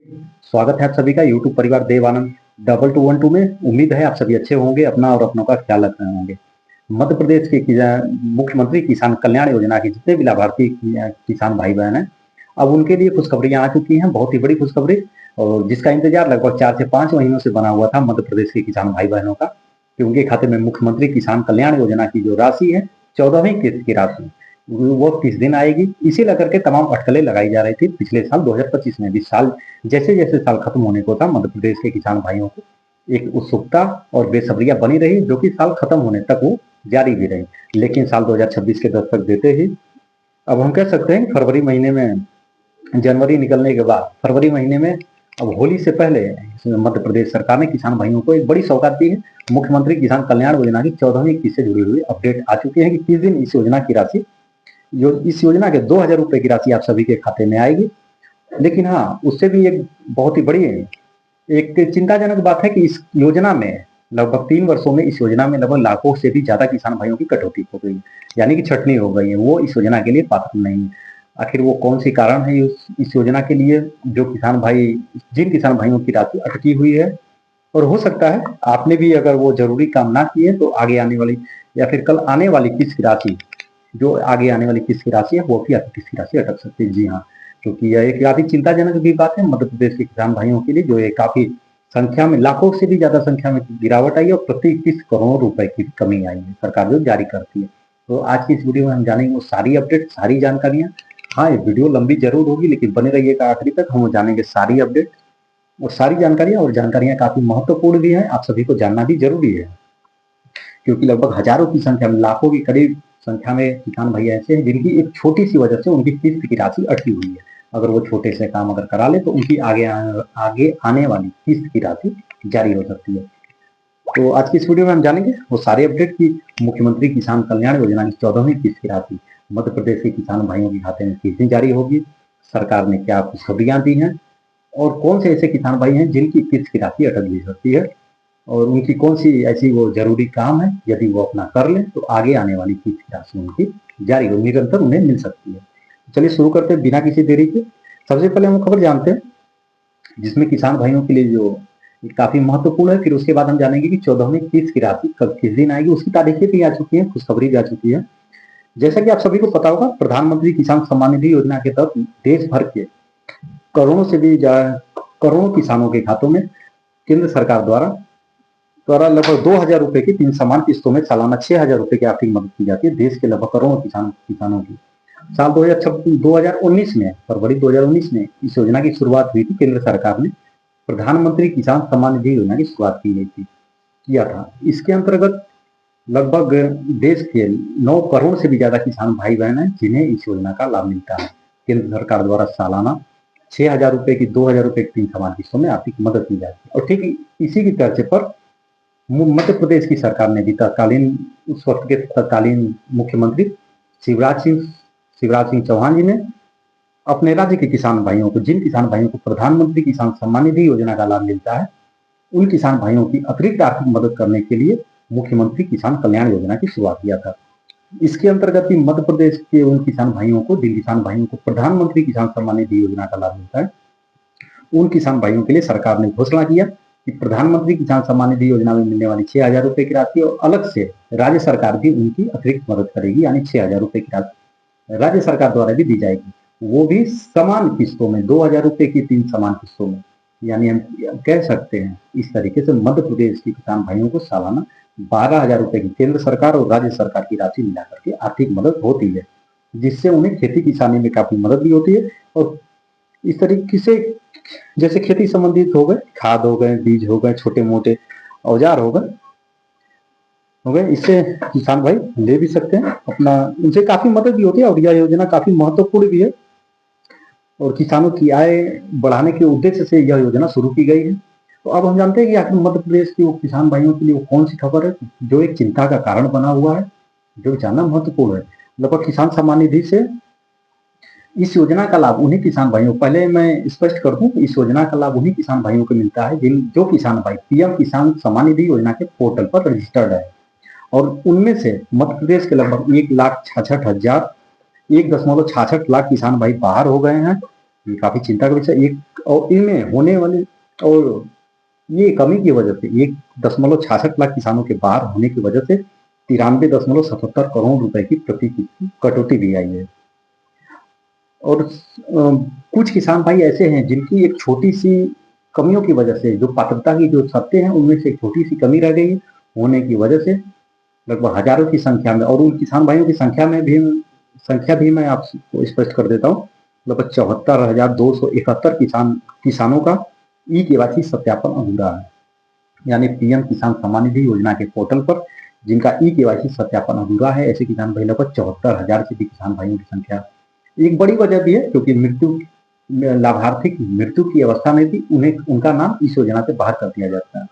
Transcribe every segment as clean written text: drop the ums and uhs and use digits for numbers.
स्वागत है आप सभी का यूट्यूब परिवार देव आनंद 2212 में। उम्मीद है आप सभी अच्छे होंगे, अपना और अपनों का ख्याल रख रहे होंगे। मध्य प्रदेश के मुख्यमंत्री किसान कल्याण योजना के जितने भी लाभार्थी किसान भाई बहन हैं, अब उनके लिए खुशखबरियां आ चुकी हैं, बहुत ही बड़ी खुशखबरी, और जिसका इंतजार लगभग 4 से 5 महीनों से बना हुआ था मध्य प्रदेश के किसान भाई बहनों का, कि उनके खाते में मुख्यमंत्री किसान कल्याण योजना की जो राशि है, 14वीं किस्त की राशि, वो किस दिन आएगी, इसे लेकर के तमाम अटकलें लगाई जा रही थी। पिछले साल 2025 में भी साल जैसे जैसे साल खत्म होने को था, मध्य प्रदेश के किसान भाइयों को एक उत्सुकता और बेसब्रियां बनी रही, जो कि साल खत्म होने तक वो जारी भी रही। लेकिन साल 2026 के दस्तक देते ही अब हम कह सकते हैं फरवरी महीने में, जनवरी निकलने के बाद फरवरी महीने में, अब होली से पहले मध्य प्रदेश सरकार ने किसान भाइयों को एक बड़ी सौगात दी है। मुख्यमंत्री किसान कल्याण योजना की 14वीं किस्त से जुड़ी हुई अपडेट आ चुकी है कि किस दिन इस योजना की राशि, इस योजना के 2000 रुपए की राशि आप सभी के खाते में आएगी। लेकिन हाँ, उससे भी एक बहुत ही बड़ी एक चिंताजनक बात है कि इस योजना में लगभग 3 वर्षों में इस योजना में लगभग लाखों से भी ज्यादा किसान भाइयों की कटौती हो गई, यानी कि छटनी हो गई है, वो इस योजना के लिए पात्र नहीं है। आखिर वो कौन सी कारण है इस योजना के लिए, जो किसान भाई, जिन किसान भाइयों की राशि अटकी हुई है, और हो सकता है आपने भी अगर वो जरूरी काम ना किए तो आगे आने वाली या फिर कल आने वाली किस्त की राशि, जो आगे आने वाली किस्त की राशि है, वो भी आपकी किस्त की राशि अटक सकती है। जी हाँ, क्योंकि यह एक काफी चिंताजनक भी बात है मध्य प्रदेश के किसान भाइयों के लिए, जो ये काफी संख्या में, लाखों से भी ज्यादा संख्या में गिरावट आई है, और प्रति किस्त करोड़ों रुपए की कमी आई है, सरकार जो जारी करती है। तो आज की इस वीडियो में हम जानेंगे वो सारी अपडेट, सारी जानकारियां। हाँ, ये वीडियो लंबी जरूर होगी, लेकिन बने रहिएगा आखिरी तक, हम जानेंगे सारी अपडेट और सारी जानकारियां, और जानकारियां काफी महत्वपूर्ण भी है, आप सभी को जानना भी जरूरी है, क्योंकि लगभग हजारों की संख्या में, लाखों के करीब संख्या में किसान भाई ऐसे हैं जिनकी एक छोटी सी वजह से उनकी किस्त की राशि अटकी हुई है। अगर वो छोटे से काम अगर करा ले तो उनकी आगे आने वाली किस्त की राशि जारी हो सकती है। तो आज की इस वीडियो में हम जानेंगे वो सारे अपडेट की मुख्यमंत्री किसान कल्याण योजना की 14वीं किस्त की राशि मध्य प्रदेश के किसान भाइयों के खाते में किस दिन जारी होगी, सरकार ने क्या खुशखबरियां दी हैं, और कौन से ऐसे किसान भाई हैं जिनकी किस्त की राशि अटक भी सकती है, और उनकी कौन सी ऐसी वो जरूरी काम है, यदि वो अपना कर ले तो आगे आने वाली किस्त की राशि उनकी जारी हो, निरंतर उन्हें मिल सकती है। चलिए शुरू करते हैं बिना किसी देरी के। सबसे पहले हम खबर जानते हैं जिसमें किसान भाइयों के लिए जो काफी महत्वपूर्ण है, फिर उसके बाद हम जानेंगे कि 14वीं किस्त की राशि कब किस दिन आएगी, उसकी तारीखें भी आ चुकी है, खुशखबरी भी आ चुकी है। जैसा कि आप सभी को पता होगा, प्रधानमंत्री किसान सम्मान निधि योजना के तहत देश भर के करोड़ों से भी करोड़ों किसानों के खातों में केंद्र सरकार द्वारा लगभग 2000 रुपए की 3 समान किस्तों में सालाना 6000 रुपए की आर्थिक मदद की जाती है देश के लगभग करोड़ों किसानों की। साल 2019 में, फरवरी 2019 में इस योजना की शुरुआत हुई थी। केंद्र सरकार ने प्रधानमंत्री किसान सम्मान निधि योजना की शुरुआत किया था। इसके अंतर्गत लगभग देश के 9 करोड़ से भी ज्यादा किसान भाई बहन हैं जिन्हें इस योजना का लाभ मिलता है। केंद्र सरकार द्वारा सालाना 6000 रुपए की, 2000 रुपए की 3 समान किस्तों में आर्थिक मदद की जाती है। और ठीक इसी की तर्ज पर मध्य प्रदेश की सरकार ने भी उस वक्त के तत्कालीन मुख्यमंत्री शिवराज सिंह चौहान जी ने अपने राज्य के किसान भाइयों को, जिन किसान भाइयों को प्रधानमंत्री किसान सम्मान निधि योजना का लाभ मिलता है, उन किसान भाइयों की अतिरिक्त आर्थिक मदद करने के लिए मुख्यमंत्री किसान कल्याण योजना की शुरुआत किया था। इसके अंतर्गत भी मध्य प्रदेश के उन किसान भाइयों को, जिन किसान भाइयों को प्रधानमंत्री किसान सम्मान निधि योजना का लाभ मिलता है, उन किसान भाइयों के लिए सरकार ने घोषणा किया कि प्रधानमंत्री किसान सम्मान निधि योजना में मिलने वाली 6000 रुपए की राशि, और अलग से राज्य सरकार भी उनकी अतिरिक्त मदद करेगी, यानी 6000 रुपए की राशि राज्य सरकार द्वारा भी दी जाएगी, वो भी समान किस्तों में, 2000 रुपए की 3 समान किस्तों में। यानी हम कह सकते हैं इस तरीके से मध्य प्रदेश के किसान भाइयों को सालाना 12000 रुपए की केंद्र सरकार और राज्य सरकार की राशि मिलाकर के आर्थिक मदद होती है, जिससे उन्हें खेती किसानी में काफी मदद भी होती है। और इस तरीके से जैसे खेती संबंधित हो गए, खाद हो गए, बीज हो गए, छोटे मोटे औजार हो गए, इससे किसान भाई ले भी सकते हैं अपना, उनसे काफी मदद भी होती है, और यह योजना काफी महत्वपूर्ण भी है, और किसानों की आय बढ़ाने के उद्देश्य से यह योजना शुरू की गई है। तो अब हम जानते हैं कि आखिर मध्य प्रदेश के वो किसान भाइयों के लिए वो कौन सी खबर है जो एक चिंता का कारण बना हुआ है, जो जानना महत्वपूर्ण है। लगभग किसान सम्मान निधि से इस योजना का लाभ उन्हीं किसान भाइयों, पहले मैं स्पष्ट कर दूं, इस योजना का लाभ उन्हीं किसान भाइयों को मिलता है जो किसान भाई पीएम किसान सम्मान निधि योजना के पोर्टल पर रजिस्टर्ड है, और उनमें से मध्य प्रदेश के लगभग 1,66,000 1.66 लाख किसान भाई बाहर हो गए हैं, ये काफी चिंता का विषय। एक और इनमें होने वाले और ये कमी की वजह से 1.66 लाख किसानों के बाहर होने की वजह से 93.77 करोड़ रुपए की प्रति किस्त कटौती भी आई है। और कुछ किसान भाई ऐसे हैं जिनकी एक छोटी सी कमियों की वजह से, जो पात्रता की जो शर्तें हैं उनमें से एक छोटी सी कमी रह गई होने की वजह से लगभग हजारों की संख्या में, और उन किसान भाइयों की संख्या भी मैं आपको स्पष्ट कर देता हूँ, लगभग 74,271 किसानों का ई-केवाईसी सत्यापन अधूरा है। यानी पीएम किसान सम्मान निधि योजना के पोर्टल पर जिनका ई-केवाईसी सत्यापन अधूरा है, ऐसे किसान भाई लगभग 74,000 से भी किसान भाइयों की संख्या। एक बड़ी वजह भी है क्योंकि लाभार्थी की मृत्यु की अवस्था में भी उनका नाम इस योजना से बाहर कर दिया जाता है।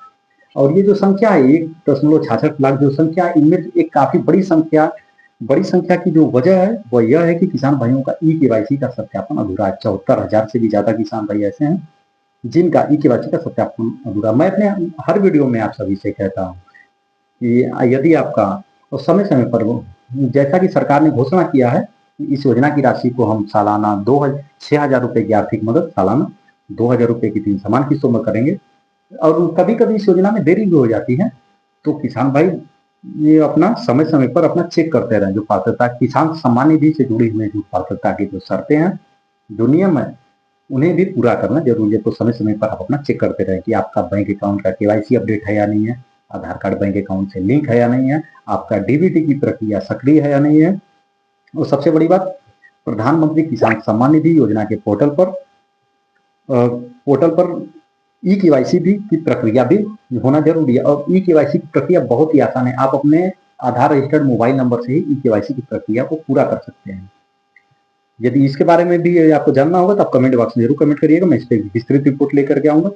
और ये जो संख्या है 1.66 लाख जो संख्या है, इनमें एक काफी बड़ी संख्या की जो वजह है वह यह है कि किसान भाइयों का ई-केवाईसी का सत्यापन अधूरा है। 74,000 से भी ज्यादा किसान भाई ऐसे हैं जिनका ई-केवाईसी का सत्यापन अधूरा। मैं अपने हर वीडियो में आप सभी से कहता हूँ कि यदि आपका और समय समय पर जैसा कि सरकार ने घोषणा किया है, इस योजना की राशि को हम सालाना 6,000 रुपए की आर्थिक मदद सालाना 2,000 रुपए की 3 समान किस्तों में करेंगे। और कभी कभी इस योजना में देरी भी हो जाती है, तो किसान भाई ये अपना समय समय पर अपना चेक करते रहें। जो पात्रता किसान सम्मान निधि से जुड़ी हुई जो पात्रता की जो शर्तें हैं, जो नियम है, उन्हें भी पूरा करना जरूरी है। तो समय समय पर आप अपना चेक करते रहें कि आपका बैंक अकाउंट का केवाईसी अपडेट है या नहीं है, आधार कार्ड बैंक अकाउंट से लिंक है या नहीं है, आपका डीबीटी की प्रक्रिया सक्रिय है या नहीं है। और सबसे बड़ी बात, प्रधानमंत्री किसान सम्मान निधि योजना के पोर्टल पर ई-केवाईसी की प्रक्रिया भी होना जरूरी है। और ई-केवाईसी की प्रक्रिया बहुत ही आसान है। आप अपने आधार रजिस्टर्ड मोबाइल नंबर से ही ई-केवाईसी की प्रक्रिया को पूरा कर सकते हैं। यदि इसके बारे में भी आपको जानना होगा तो आप कमेंट बॉक्स में जरूर कमेंट करिएगा, मैं इस पर विस्तृत रिपोर्ट लेकर के आऊंगा।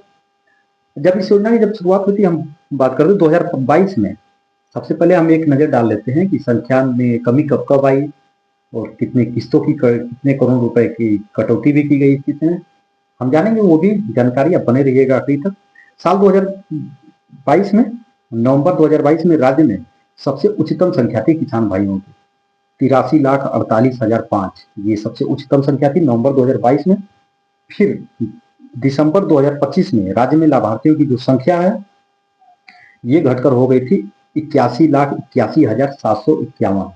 जब इस योजना की शुरुआत हुई थी, हम बात करते 2022 में, सबसे पहले हम एक नजर डाल लेते हैं कि संख्या में कमी कब कब आई और कितने किस्तों की कितने करोड़ रुपए की कटौती भी की गई किसमें, हम जानेंगे। वो भी जानकारी अब बने रहिएगा आखिरी तक। साल 2022 में, नवंबर 2022 में राज्य में सबसे उच्चतम संख्या थी किसान भाइयों की 83,48,005। ये सबसे उच्चतम संख्या थी नवंबर 2022 में। फिर दिसंबर 2025 में राज्य में लाभार्थियों की जो संख्या है ये घटकर हो गई थी 81,81,751।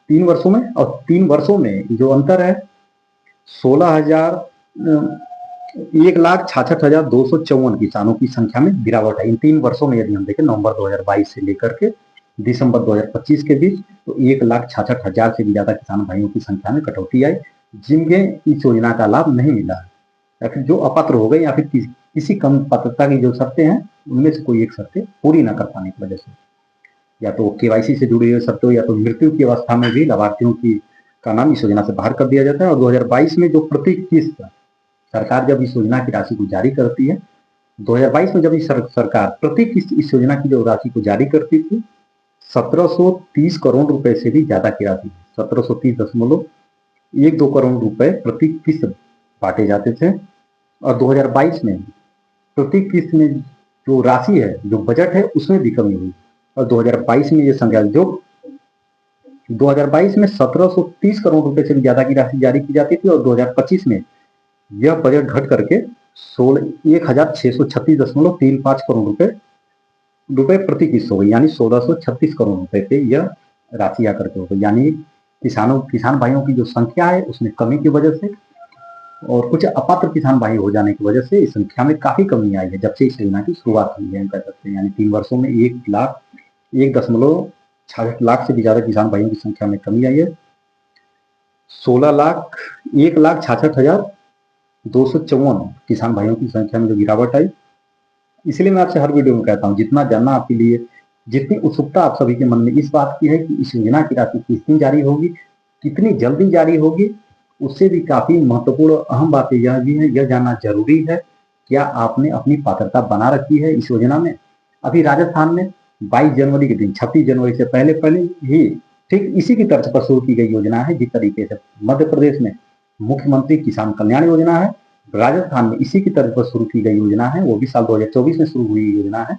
3 वर्षों में, और 3 वर्षों में जो अंतर है 1,66,254 किसानों की संख्या में गिरावट है। इन 3 वर्षों में यदि हम देखें नवंबर 2022 से लेकर के दिसंबर 2025 के बीच, तो 1,66,000 से भी ज्यादा किसान भाइयों की संख्या में कटौती आई, जिन्हें इस योजना का लाभ नहीं मिला है, या फिर जो अपात्र हो गए, या फिर किसी कम पात्रता की जो शर्तें हैं उनमें से कोई एक शर्तें पूरी न कर पाने की वजह से, या तो केवाईसी से जुड़ी हुई शर्तें हो, या तो मृत्यु की अवस्था में भी लाभार्थियों का नाम इस योजना से बाहर कर दिया जाता है। और 2022 में जो प्रति किस्त सरकार जब इस योजना की राशि को जारी करती है, 2022 में जब सरकार प्रति किस्त इस योजना की जो राशि को जारी करती थी 1730 करोड़ रुपए से भी ज्यादा की राशि, 1730.12 करोड़ रुपए प्रति किस्त बांटे जाते थे। और 2022 में प्रति किस्त में जो राशि है, जो बजट है, उसमें भी कमी हुई। और 2022 में ये संख्या जो 2022 में 1730 करोड़ रुपए से भी ज्यादा की राशि जारी की जाती थी, और 2025 में यह बजट घट करके 1,636.35 करोड़ रुपए प्रति किस्त हो गई, यानी 1,636 करोड़ रुपए पे यह राशि आकर के हो गई। यानी किसान भाइयों की जो संख्या है उसमें कमी की वजह से और कुछ अपात्र किसान भाई हो जाने की वजह से इस संख्या में काफी कमी आई है जब से इस योजना की शुरुआत हुई है, कह सकते हैं। यानी 3 वर्षों में 1,66 लाख से भी ज्यादा किसान भाइयों की संख्या में कमी आई है। 1,66,254 किसान भाइयों की संख्या में जो गिरावट आई। इसलिए मैं आपसे हर वीडियो में कहता हूँ, जितना जानना आपके लिए, जितनी उत्सुकता आप सभी के मन में इस बात की है कि इस योजना की राशि कितनी जारी होगी, कितनी जल्दी जारी होगी, उससे भी काफी महत्वपूर्ण अहम बातें यह भी है, यह जानना जरूरी है क्या आपने अपनी पात्रता बना रखी है इस योजना में। अभी राजस्थान में 22 जनवरी के दिन, 26 जनवरी से पहले ही ठीक इसी की तर्ज पर शुरू की गई योजना है। जिस तरीके से मध्य प्रदेश में मुख्यमंत्री किसान कल्याण योजना है, राजस्थान में इसी की तर्ज पर शुरू की गई योजना है, वो भी साल 2024 में शुरू हुई योजना है,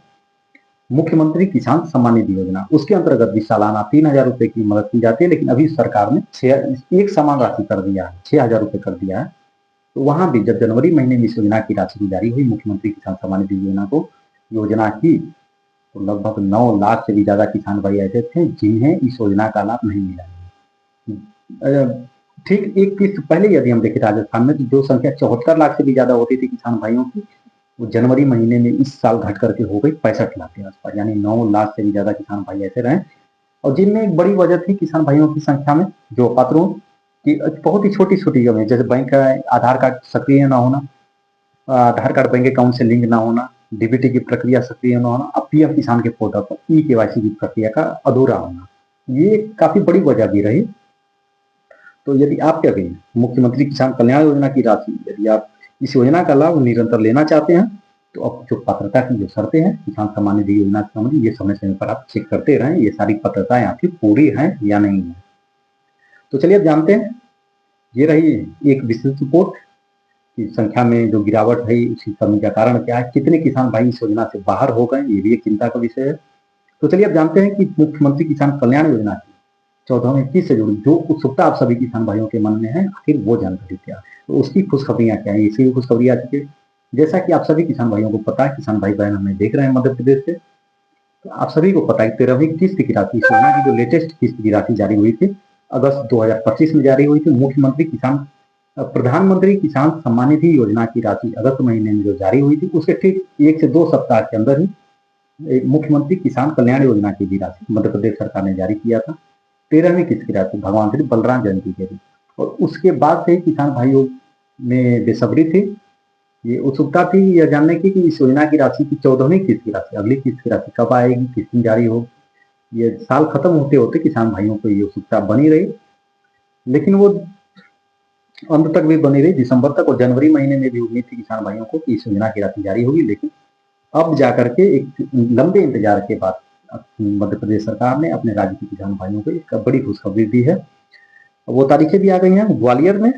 मुख्यमंत्री किसान सम्मान निधि योजना। उसके अंतर्गत भी सालाना 3,000 रुपए की मदद की जाती है, लेकिन अभी सरकार ने एक समान राशि कर दिया है, 6,000 रुपए कर दिया है। तो वहां भी जब जनवरी महीने में इस योजना की राशि की जारी हुई, मुख्यमंत्री किसान सम्मान निधि योजना की, तो लगभग 9 लाख से भी ज्यादा किसान भाई ऐसे थे जिन्हें इस योजना का लाभ नहीं मिला। ठीक एक किस्त पहले यदि हम देखें राजस्थान में, तो जो संख्या 74 लाख से भी ज्यादा होती थी किसान भाइयों की, वो जनवरी महीने में इस साल घट करके हो गई 65 लाख के आसपास, यानी 9 लाख से भी ज्यादा किसान भाई ऐसे रहे। और जिनमें एक बड़ी वजह थी किसान भाइयों की संख्या में जो अपात्र की बहुत ही छोटी छोटी कमी, जैसे बैंक का आधार कार्ड सक्रिय न होना, आधार कार्ड बैंक अकाउंट से लिंक ना होना, डीबीटी की प्रक्रिया सक्रिय न होना, अब पीएम किसान के पोर्टल पर ई-केवाईसी की प्रक्रिया का अधूरा होना, ये काफी बड़ी वजह भी रही। तो यदि आप क्या कहें, मुख्यमंत्री किसान कल्याण योजना की राशि, यदि आप इस योजना का लाभ निरंतर लेना चाहते हैं, तो अब जो पात्रता की जो शर्तें हैं किसान सम्मान निधि योजना से संबंधित, ये समय समय पर आप चेक करते रहें, ये सारी पात्रताएं आपकी पूरी हैं या नहीं है। तो चलिए अब जानते हैं, ये रही एक विस्तृत रिपोर्ट की संख्या में जो गिरावट है, उसकी कमी का कारण क्या है, कितने किसान भाई इस योजना से बाहर हो गए, ये भी एक चिंता का विषय है। तो चलिए अब जानते हैं कि मुख्यमंत्री किसान कल्याण योजना की 14वीं किस्त से जुड़ी जो उत्सुकता आप सभी किसान भाइयों के मन में है, आखिर वो जानकारी क्या है, तो उसकी खुशखबरियां क्या है, इसकी खुशखबरी आ चुकी है। जैसा कि आप सभी किसान भाइयों को पता है, किसान भाई बहन हमें देख रहे हैं मध्य प्रदेश से, तो आप सभी को पता है 13वीं किस्त की राशि, इस योजना की जो लेटेस्ट किस्त की राशि जारी हुई थी, अगस्त 2025 में जारी हुई थी। मुख्यमंत्री किसान प्रधानमंत्री किसान सम्मान निधि योजना की राशि अगस्त महीने में जो जारी हुई थी, उसके ठीक 1 से 2 सप्ताह के अंदर ही मुख्यमंत्री किसान कल्याण योजना की भी राशि मध्य प्रदेश सरकार ने जारी किया था, 13वीं किस्त की राशि भगवान श्री बलराम जयंती के दिन। और उसके बाद से किसान भाइयों में बेसब्री थी, ये उत्सुकता थी यह जानने की कि इस योजना की राशि की 14वीं किस्त की राशि, अगली किस्त की राशि कब आएगी, किस दिन जारी हो। ये साल खत्म होते होते किसान भाइयों को ये उत्सुकता बनी रही, लेकिन वो अंत तक भी बनी रही, दिसंबर तक। और जनवरी महीने में भी उम्मीद थी किसान भाइयों को कि इस योजना की राशि जारी होगी, लेकिन अब जाकर के एक लंबे इंतजार के बाद मध्य प्रदेश सरकार ने अपने राज्य के किसान भाइयों को एक बड़ी खुशखबरी दी है। वो तारीखें भी आ गई हैं। ग्वालियर में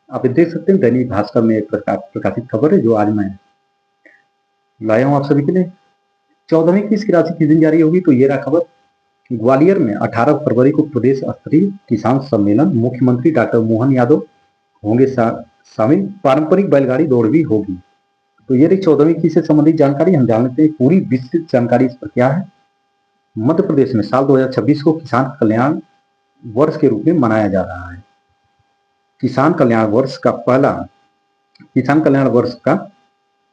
आप देख सकते हैं, दैनिक भास्कर में प्रकाशित खबर है जो आज मैं लाया हूं आप सभी के लिए। 14वीं किस्त की राशि किस दिन जारी होगी, तो ये रहा खबर। ग्वालियर में 18 फरवरी को प्रदेश स्तरीय किसान सम्मेलन, मुख्यमंत्री डॉक्टर मोहन यादव होंगे शामिल, पारंपरिक बैलगाड़ी दौड़ भी होगी। तो ये रही 14वीं किस्त से संबंधित जानकारी। हम जान लेते हैं पूरी विस्तृत जानकारी इस पर क्या है। मध्य प्रदेश में साल 2026 को किसान कल्याण वर्ष के रूप में मनाया जा रहा है। किसान कल्याण वर्ष का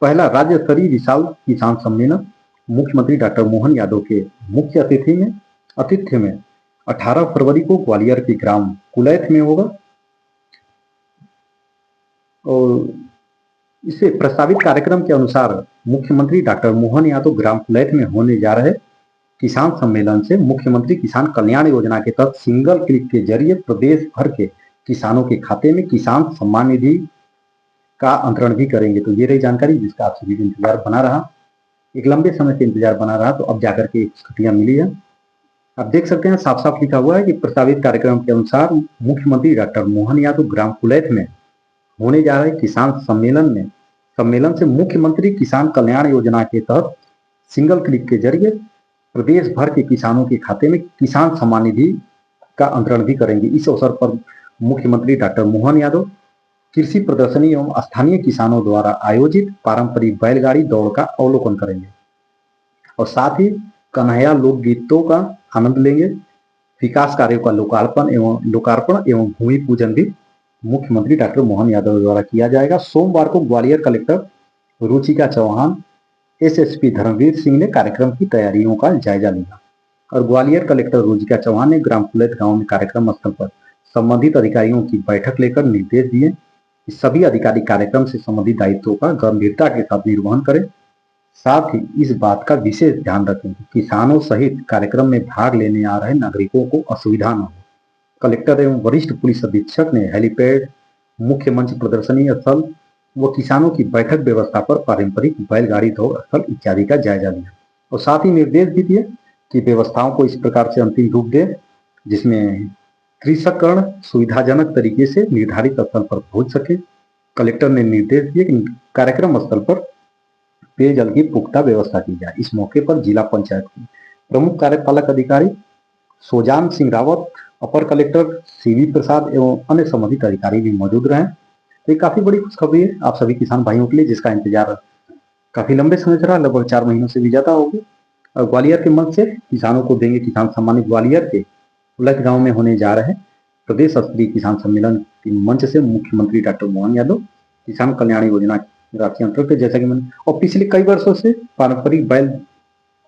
पहला राज्य स्तरीय विशाल किसान सम्मेलन मुख्यमंत्री डॉक्टर मोहन यादव के मुख्य आतिथ्य में 18 फरवरी को ग्वालियर के ग्राम कुलैथ में होगा। और इसे प्रस्तावित कार्यक्रम के अनुसार मुख्यमंत्री डॉक्टर मोहन यादव ग्राम कुलैथ में होने जा रहे किसान सम्मेलन से मुख्यमंत्री किसान कल्याण योजना के तहत सिंगल क्लिक के जरिए प्रदेश भर के किसानों के खाते में किसान सम्मान निधि का अंतरण भी करेंगे। तो ये रही जानकारी जिसका आप सभी को इंतजार बना रहा, एक लंबे समय से इंतजार बना रहा, तो अब जाकर के छुट्टियां मिली है। आप देख सकते हैं साफ साफ लिखा हुआ है कि प्रस्तावित कार्यक्रम के अनुसार मुख्यमंत्री डॉक्टर मोहन यादव ग्राम कुलैथ में होने जा रहे किसान सम्मेलन से मुख्यमंत्री किसान कल्याण योजना के तहत सिंगल क्लिक के जरिए प्रदेश भर के किसानों के खाते में किसान सम्मान निधि का अंतरण भी करेंगे। इस अवसर पर मुख्यमंत्री डॉक्टर मोहन यादव कृषि प्रदर्शनी एवं स्थानीय किसानों द्वारा आयोजित पारंपरिक बैलगाड़ी दौड़ का अवलोकन करेंगे और साथ ही कन्हैया लोकगीतों का आनंद लेंगे। विकास कार्यों का लोकार्पण एवं भूमि पूजन भी मुख्यमंत्री डॉक्टर मोहन यादव द्वारा किया जाएगा। सोमवार को ग्वालियर कलेक्टर रुचिका चौहान, एसएसपी धर्मवीर सिंह ने कार्यक्रम की तैयारियों का जायजा लिया और ग्वालियर कलेक्टर रुचिका चौहान ने ग्राम कुलैथ गांव में कार्यक्रम स्थल पर संबंधित अधिकारियों की बैठक लेकर निर्देश दिए कि सभी अधिकारी कार्यक्रम से संबंधित दायित्वों का गंभीरता के साथ निर्वहन करें। साथ ही इस बात का विशेष ध्यान रखें कि किसानों सहित कार्यक्रम में भाग लेने आ रहे नागरिकों को असुविधा न हो। कलेक्टर एवं वरिष्ठ पुलिस अधीक्षक ने हेलीपैड, मुख्य मंच प्रदर्शनी स्थल व किसानों की बैठक व्यवस्था पर पारंपरिक बैलगाड़ी दौड़ स्थल इत्यादि का जायजा लिया और साथ ही निर्देश भी दिए कि व्यवस्थाओं को इस प्रकार से अंतिम रूप दे जिसमें कृषकगण सुविधाजनक तरीके से निर्धारित स्थल पर पहुंच सके। कलेक्टर ने निर्देश दिए कि कार्यक्रम स्थल पर पेयजल की पुख्ता व्यवस्था की जाए। इस मौके पर जिला पंचायत के प्रमुख कार्यपालक अधिकारी सोजान सिंह रावत, अपर कलेक्टर सीवी प्रसाद एवं अन्य संबंधित अधिकारी भी मौजूद रहे। तो ये काफी बड़ी खुशखबरी है आप सभी किसान भाइयों के लिए, जिसका इंतजार काफी लंबे समय से रहा, लगभग 4 महीनों से भी ज्यादा हो गए। और ग्वालियर के मंच से किसानों को देंगे किसान सम्मान। ग्वालियर के उलख गांव में होने जा रहे प्रदेश स्तरीय किसान सम्मेलन के मंच से मुख्यमंत्री डॉक्टर मोहन यादव किसान कल्याण योजना की राशि अंतर्गत, जैसा कि मैंने, और पिछले कई वर्षों से पारंपरिक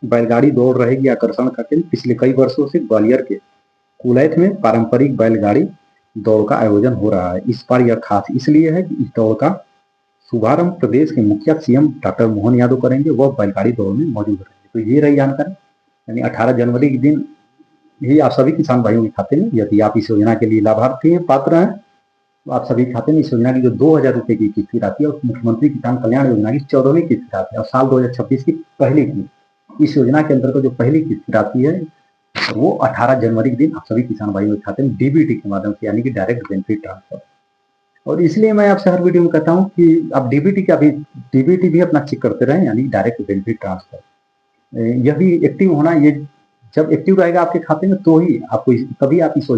बैलगाड़ी दौड़ रहेगी आकर्षण का केंद्र। पिछले कई वर्षों से ग्वालियर के कुलैथ में पारंपरिक बैलगाड़ी दौड़ का आयोजन हो रहा है। इस बार यह खास इसलिए है कि इस दौड़ का शुभारंभ प्रदेश के मुखिया सीएम डॉक्टर मोहन यादव करेंगे, वह बैलगाड़ी दौड़ में मौजूद रहेंगे। तो ये रही जानकारी, यानी 18 जनवरी के दिन ही आप सभी किसान भाइयों के खाते में, यदि आप इस योजना के लिए लाभार्थी हैं, पात्र हैं, तो आप सभी खाते में इस योजना की जो 2000 रुपए की किस्त आती है, और मुख्यमंत्री किसान कल्याण योजना की 14वीं किस्त आती है, और साल 2026 की पहली किस्त, इस योजना के अंतर्गत जो पहली किस्त आती है वो 18 जनवरी के दिन आप सभी किसान भाइयों के खाते में डीबीटी के माध्यम से, यानी कि डायरेक्ट बेनिफिट ट्रांसफर। और इसलिए मैं आपसे हर वीडियो में कहता हूँ कि आप डीबीटी भी अपना चेक करते रहें, यानी डायरेक्ट बेनिफिट ट्रांसफर। यह भी एक्टिव होना, ये जब एक्टिव रहेगा आपके खाते में तो ही आपको तभी आप इस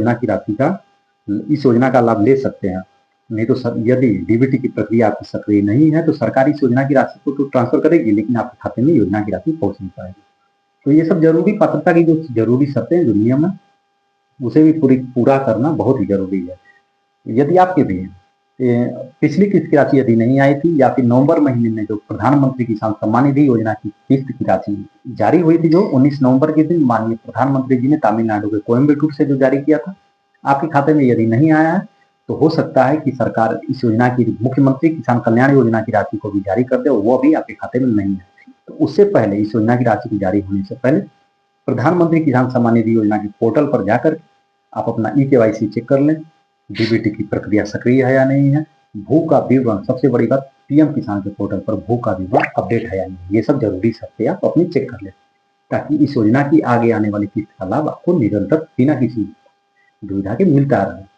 योजना का लाभ ले सकते हैं। नहीं तो यदि डीबीटी की प्रक्रिया आपकी सक्रिय नहीं है तो सरकार इस योजना की राशि को तो ट्रांसफर करेगी, लेकिन आपके खाते में योजना की राशि पहुंच नहीं पाएगी। तो ये सब जरूरी पात्रता की जो जरूरी शर्तें, जो नियम है, उसे भी पूरा करना बहुत ही जरूरी है। यदि आपके भी पिछली किस्त की राशि यदि नहीं आई थी, या फिर नवंबर महीने में जो प्रधानमंत्री किसान सम्मान निधि योजना की किस्त की राशि जारी हुई थी, जो 19 नवंबर के दिन माननीय प्रधानमंत्री जी ने तमिलनाडु के कोयम्बटूर से जो जारी किया था, आपके खाते में यदि नहीं आया है तो हो सकता है कि सरकार इस योजना की, मुख्यमंत्री किसान कल्याण योजना की राशि को भी जारी कर दे, और वो भी आपके खाते में नहीं है। तो उससे पहले, इस योजना की राशि की जारी होने से पहले, प्रधानमंत्री किसान सम्मान निधि योजना के पोर्टल पर जाकर आप अपना ई-केवाईसी चेक कर लें, डीबीटी की प्रक्रिया सक्रिय है या नहीं है, भू का विवरण, सबसे बड़ी बात, पीएम किसान के पोर्टल पर भू का विवरण अपडेट है या नहीं, ये सब जरूरी शर्तें आप अपनी चेक कर लें, ताकि इस योजना की आगे आने वाली किस्त का लाभ आपको निरंतर बिना किसी दुविधा के मिलता रहे।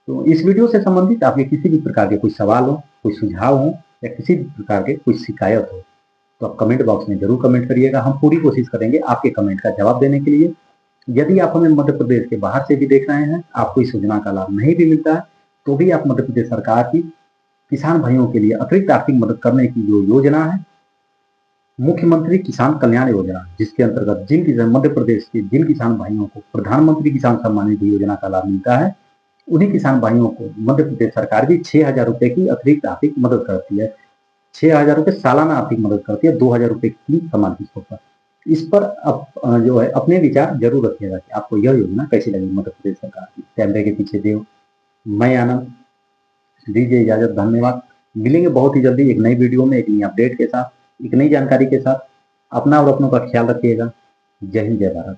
तो इस वीडियो से संबंधित आपके किसी भी प्रकार के कोई सवाल हो, कोई सुझाव हो, या किसी भी प्रकार के कोई शिकायत हो, तो आप कमेंट बॉक्स में जरूर कमेंट करिएगा। हम पूरी कोशिश करेंगे आपके कमेंट का जवाब देने के लिए। यदि आप हमें मध्य प्रदेश के बाहर से भी देख रहे हैं, आपको इस योजना का लाभ नहीं भी मिलता है, तो भी आप मध्य प्रदेश सरकार की किसान भाइयों के लिए अतिरिक्त आर्थिक मदद करने की जो योजना है, मुख्यमंत्री किसान कल्याण योजना, जिसके अंतर्गत मध्य प्रदेश के जिन किसान भाइयों को प्रधानमंत्री किसान सम्मान निधि योजना का लाभ मिलता है, उन्हीं किसान भाइयों को मध्य प्रदेश सरकार भी 6000 रुपए की अतिरिक्त आर्थिक मदद करती है। 6000 रुपए सालाना आर्थिक मदद करती है, 2000 रुपए की समान किस्तों पर। इस पर जो है अपने विचार जरूर रखिएगा कि आपको यह योजना कैसी लगी मध्य प्रदेश सरकार की। कैमरे के पीछे देव, मैं आनंद, दीजिए इजाजत, धन्यवाद। मिलेंगे बहुत ही जल्दी एक नई वीडियो में, एक नई अपडेट के साथ, एक नई जानकारी के साथ। अपना और अपनों का ख्याल रखिएगा। जय हिंद, जय भारत।